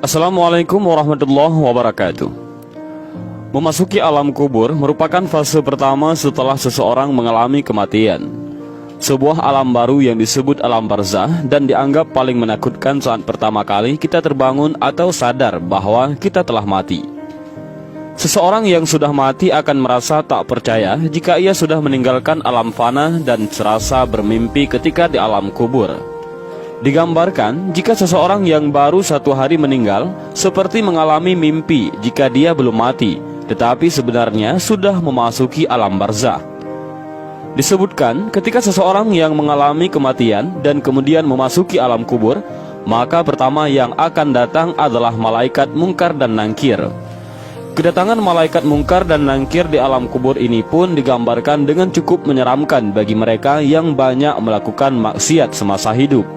Assalamualaikum warahmatullahi wabarakatuh. Memasuki alam kubur merupakan fase pertama setelah seseorang mengalami kematian. Sebuah alam baru yang disebut alam barzah dan dianggap paling menakutkan saat pertama kali kita terbangun atau sadar bahwa kita telah mati. Seseorang yang sudah mati akan merasa tak percaya jika ia sudah meninggalkan alam fana dan serasa bermimpi ketika di alam kubur. Digambarkan jika seseorang yang baru 1 hari meninggal seperti mengalami mimpi jika dia belum mati, tetapi sebenarnya sudah memasuki alam barzah. Disebutkan ketika seseorang yang mengalami kematian dan kemudian memasuki alam kubur, maka pertama yang akan datang adalah malaikat mungkar dan nangkir. Kedatangan malaikat mungkar dan nangkir di alam kubur ini pun digambarkan dengan cukup menyeramkan bagi mereka yang banyak melakukan maksiat semasa hidup.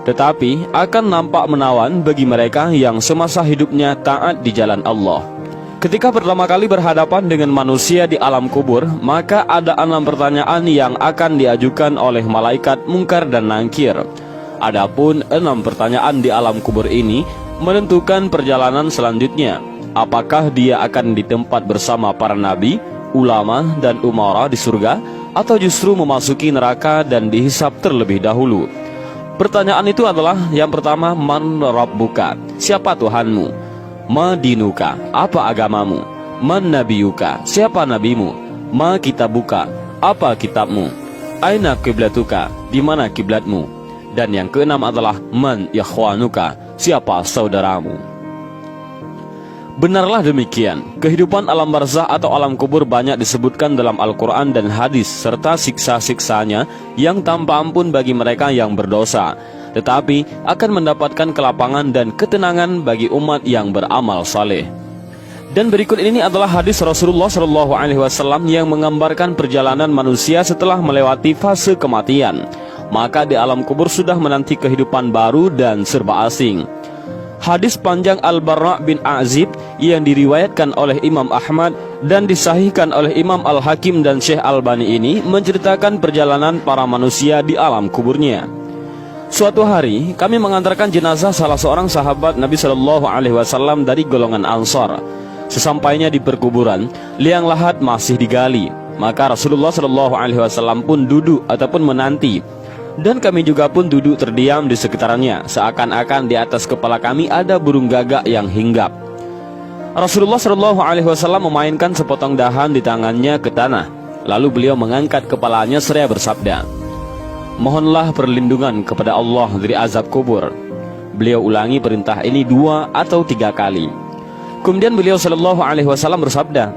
Tetapi akan nampak menawan bagi mereka yang semasa hidupnya taat di jalan Allah. Ketika pertama kali berhadapan dengan manusia di alam kubur, maka ada 6 pertanyaan yang akan diajukan oleh malaikat mungkar dan nangkir. Adapun 6 pertanyaan di alam kubur ini menentukan perjalanan selanjutnya. Apakah dia akan di tempat bersama para nabi, ulama, dan umara di surga, atau justru memasuki neraka dan dihisab terlebih dahulu? Pertanyaan itu adalah yang pertama, man rabbuka, siapa Tuhanmu? Ma dinuka, apa agamamu? Man nabiyuka, siapa nabimu? Ma kitabuka, apa kitabmu? Aina kiblatuka, di mana kiblatmu? Dan yang keenam adalah man ikhwanuka, siapa saudaramu? Benarlah demikian, kehidupan alam barzah atau alam kubur banyak disebutkan dalam Al-Quran dan hadis, serta siksa-siksanya yang tanpa ampun bagi mereka yang berdosa, tetapi akan mendapatkan kelapangan dan ketenangan bagi umat yang beramal saleh. Dan berikut ini adalah hadis Rasulullah SAW yang menggambarkan perjalanan manusia setelah melewati fase kematian. Maka di alam kubur sudah menanti kehidupan baru dan serba asing. Hadis panjang Al-Barra' bin Azib yang diriwayatkan oleh Imam Ahmad dan disahihkan oleh Imam Al-Hakim dan Syekh Albani ini menceritakan perjalanan para manusia di alam kuburnya. Suatu hari kami mengantarkan jenazah salah seorang sahabat Nabi SAW dari golongan Ansar. Sesampainya di perkuburan, liang lahat masih digali. Maka Rasulullah SAW pun duduk ataupun menanti. Dan kami juga pun duduk terdiam di sekitarnya, seakan-akan di atas kepala kami ada burung gagak yang hinggap. Rasulullah SAW memainkan sepotong dahan di tangannya ke tanah. Lalu beliau mengangkat kepalanya seraya bersabda, "Mohonlah perlindungan kepada Allah dari azab kubur." Beliau ulangi perintah ini 2 atau 3 kali. Kemudian beliau SAW bersabda,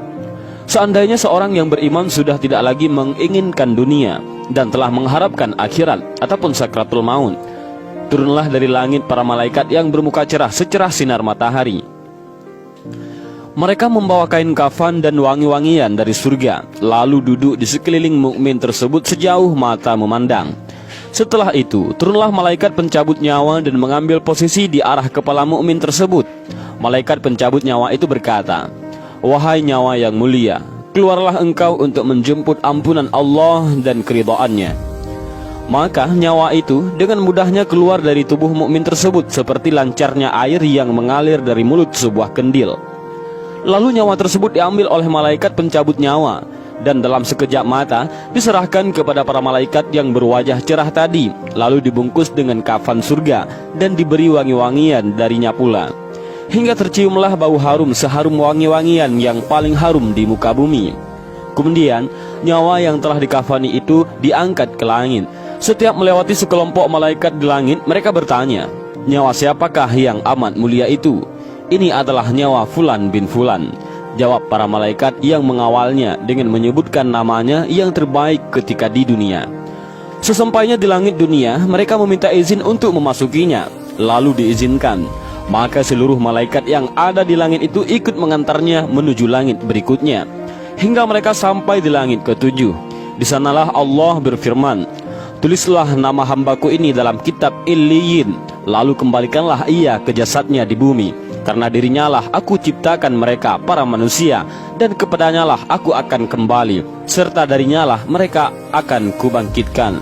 "Seandainya seorang yang beriman sudah tidak lagi menginginkan dunia dan telah mengharapkan akhirat ataupun sakratul maut, turunlah dari langit para malaikat yang bermuka cerah secerah sinar matahari. Mereka membawa kain kafan dan wangi-wangian dari surga, lalu duduk di sekeliling mukmin tersebut sejauh mata memandang. Setelah itu, turunlah malaikat pencabut nyawa dan mengambil posisi di arah kepala mukmin tersebut. Malaikat pencabut nyawa itu berkata, 'Wahai nyawa yang mulia, keluarlah engkau untuk menjemput ampunan Allah dan keridhaannya.' Maka nyawa itu dengan mudahnya keluar dari tubuh mukmin tersebut seperti lancarnya air yang mengalir dari mulut sebuah kendil. Lalu nyawa tersebut diambil oleh malaikat pencabut nyawa dan dalam sekejap mata diserahkan kepada para malaikat yang berwajah cerah tadi, lalu dibungkus dengan kafan surga dan diberi wangi-wangian darinya pula, hingga terciumlah bau harum seharum wangi-wangian yang paling harum di muka bumi. Kemudian nyawa yang telah dikafani itu diangkat ke langit. Setiap melewati sekelompok malaikat di langit, mereka bertanya, 'Nyawa siapakah yang amat mulia itu?' 'Ini adalah nyawa Fulan bin Fulan,' jawab para malaikat yang mengawalnya dengan menyebutkan namanya yang terbaik ketika di dunia. Sesampainya di langit dunia, mereka meminta izin untuk memasukinya, lalu diizinkan. Maka seluruh malaikat yang ada di langit itu ikut mengantarnya menuju langit berikutnya, hingga mereka sampai di langit ke-7. Di sanalah Allah berfirman, 'Tulislah nama hambaku ini dalam kitab Illiyin, lalu kembalikanlah ia ke jasadnya di bumi. Karena dirinya lah aku ciptakan mereka para manusia, dan kepadanya lah aku akan kembali, serta darinya lah mereka akan kubangkitkan.'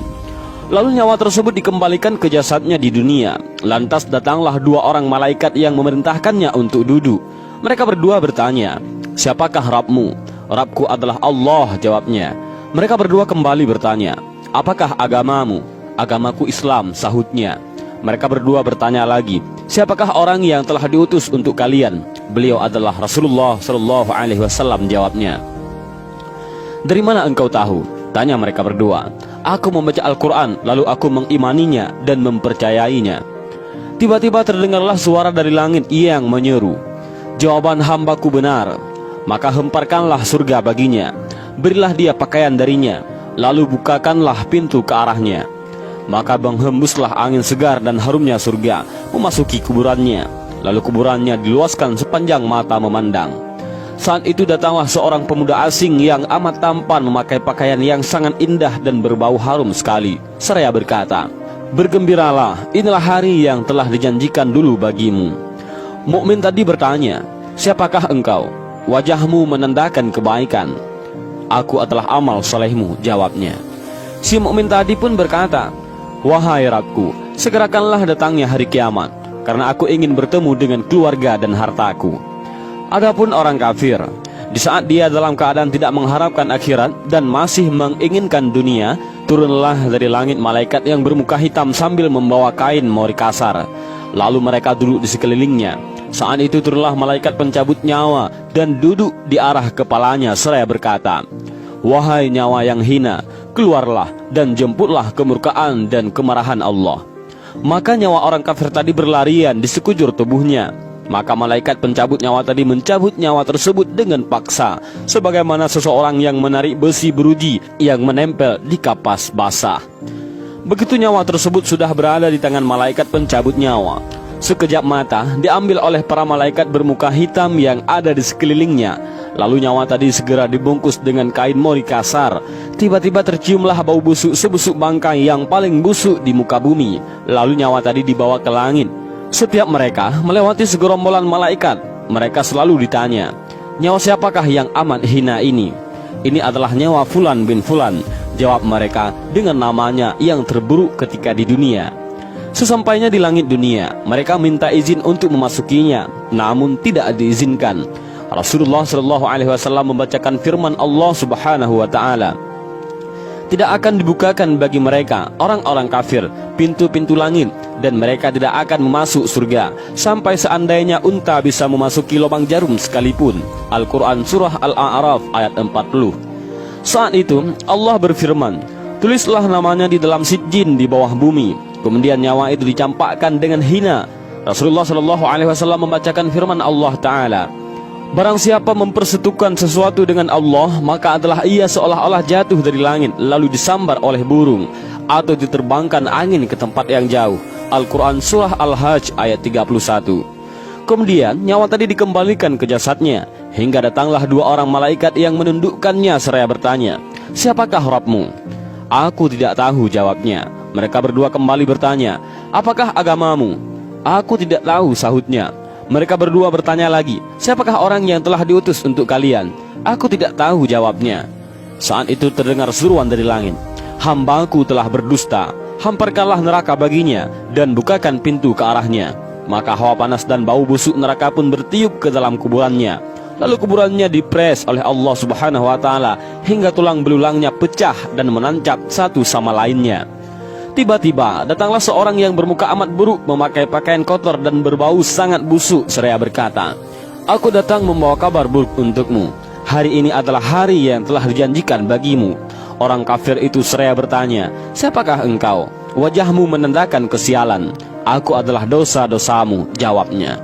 Lalu nyawa tersebut dikembalikan ke jasadnya di dunia. Lantas datanglah dua orang malaikat yang memerintahkannya untuk duduk. Mereka berdua bertanya, "Siapakah Rabbmu?" "Rabbku adalah Allah," jawabnya. Mereka berdua kembali bertanya, "Apakah agamamu?" "Agamaku Islam," sahutnya. Mereka berdua bertanya lagi, "Siapakah orang yang telah diutus untuk kalian?" "Beliau adalah Rasulullah sallallahu alaihi wasallam," jawabnya. "Dari mana engkau tahu?" tanya mereka berdua. "Aku membaca Al-Quran, lalu aku mengimaninya dan mempercayainya." Tiba-tiba terdengarlah suara dari langit yang menyeru, "Jawaban hambaku benar, maka hemparkanlah surga baginya, berilah dia pakaian darinya, lalu bukakanlah pintu ke arahnya." Maka menghembuslah angin segar dan harumnya surga memasuki kuburannya, lalu kuburannya diluaskan sepanjang mata memandang. Saat itu datanglah seorang pemuda asing yang amat tampan memakai pakaian yang sangat indah dan berbau harum sekali, seraya berkata, "Bergembiralah, inilah hari yang telah dijanjikan dulu bagimu." Mukmin tadi bertanya, "Siapakah engkau?" "Wajahmu menandakan kebaikan." "Aku adalah amal solehmu," jawabnya. Si mukmin tadi pun berkata, "Wahai Rabbku, segerakanlah datangnya hari kiamat, karena aku ingin bertemu dengan keluarga dan hartaku." Adapun orang kafir, di saat dia dalam keadaan tidak mengharapkan akhirat dan masih menginginkan dunia, turunlah dari langit malaikat yang bermuka hitam sambil membawa kain mori kasar. Lalu mereka duduk di sekelilingnya. Saat itu turunlah malaikat pencabut nyawa dan duduk di arah kepalanya seraya berkata, "Wahai nyawa yang hina, keluarlah dan jemputlah kemurkaan dan kemarahan Allah." Maka nyawa orang kafir tadi berlarian di sekujur tubuhnya. Maka malaikat pencabut nyawa tadi mencabut nyawa tersebut dengan paksa, sebagaimana seseorang yang menarik besi beruji yang menempel di kapas basah. Begitu nyawa tersebut sudah berada di tangan malaikat pencabut nyawa, sekejap mata diambil oleh para malaikat bermuka hitam yang ada di sekelilingnya. Lalu nyawa tadi segera dibungkus dengan kain mori kasar. Tiba-tiba terciumlah bau busuk sebusuk bangkai yang paling busuk di muka bumi. Lalu nyawa tadi dibawa ke langit. Setiap mereka melewati segerombolan malaikat, mereka selalu ditanya, "Nyawa siapakah yang amat hina ini?" "Ini adalah nyawa Fulan bin Fulan," jawab mereka dengan namanya yang terburuk ketika di dunia. Sesampainya di langit dunia, mereka minta izin untuk memasukinya, namun tidak diizinkan. Rasulullah sallallahu alaihi wasallam membacakan firman Allah Subhanahu wa taala, "Tidak akan dibukakan bagi mereka, orang-orang kafir, pintu-pintu langit, dan mereka tidak akan masuk surga sampai seandainya unta bisa memasuki lubang jarum sekalipun." Al-Quran Surah Al-A'raf ayat 40. Saat itu Allah berfirman, "Tulislah namanya di dalam sijjin di bawah bumi." Kemudian nyawa itu dicampakkan dengan hina. Rasulullah sallallahu alaihi wasallam membacakan firman Allah Ta'ala, "Barang siapa mempersekutukan sesuatu dengan Allah, maka adalah ia seolah-olah jatuh dari langit lalu disambar oleh burung, atau diterbangkan angin ke tempat yang jauh." Al-Quran Surah Al-Hajj ayat 31. Kemudian nyawa tadi dikembalikan ke jasadnya, hingga datanglah dua orang malaikat yang menundukkannya seraya bertanya, "Siapakah Rabbmu?" "Aku tidak tahu," jawabnya. Mereka berdua kembali bertanya, "Apakah agamamu?" "Aku tidak tahu," sahutnya. Mereka berdua bertanya lagi, "Siapakah orang yang telah diutus untuk kalian?" "Aku tidak tahu," jawabnya. Saat itu terdengar seruan dari langit, "Hambaku telah berdusta, hamparkanlah neraka baginya dan bukakan pintu ke arahnya." Maka hawa panas dan bau busuk neraka pun bertiup ke dalam kuburannya. Lalu kuburannya dipres oleh Allah Subhanahu wa taala hingga tulang belulangnya pecah dan menancap satu sama lainnya. Tiba-tiba datanglah seorang yang bermuka amat buruk, memakai pakaian kotor dan berbau sangat busuk, seraya berkata, "Aku datang membawa kabar buruk untukmu. Hari ini adalah hari yang telah dijanjikan bagimu." Orang kafir itu seraya bertanya, "Siapakah engkau?" "Wajahmu menandakan kesialan." "Aku adalah dosa-dosamu," jawabnya.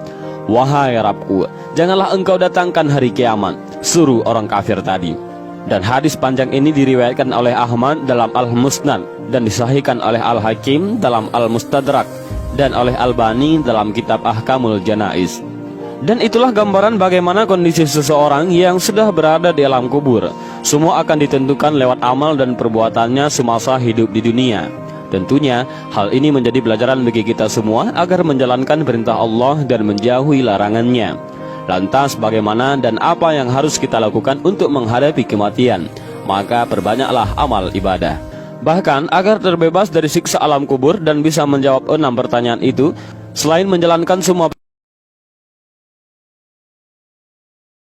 "Wahai Rabbku, janganlah engkau datangkan hari kiamat," suruh orang kafir tadi. Dan hadis panjang ini diriwayatkan oleh Ahmad dalam Al-Musnad dan disahihkan oleh Al-Hakim dalam Al-Mustadrak dan oleh Albani dalam kitab Ahkamul Janaiz. Dan itulah gambaran bagaimana kondisi seseorang yang sudah berada di alam kubur. Semua akan ditentukan lewat amal dan perbuatannya semasa hidup di dunia. Tentunya hal ini menjadi pelajaran bagi kita semua agar menjalankan perintah Allah dan menjauhi larangannya. Lantas bagaimana dan apa yang harus kita lakukan untuk menghadapi kematian? Maka perbanyaklah amal ibadah. Bahkan agar terbebas dari siksa alam kubur dan bisa menjawab 6 pertanyaan itu, selain menjalankan semua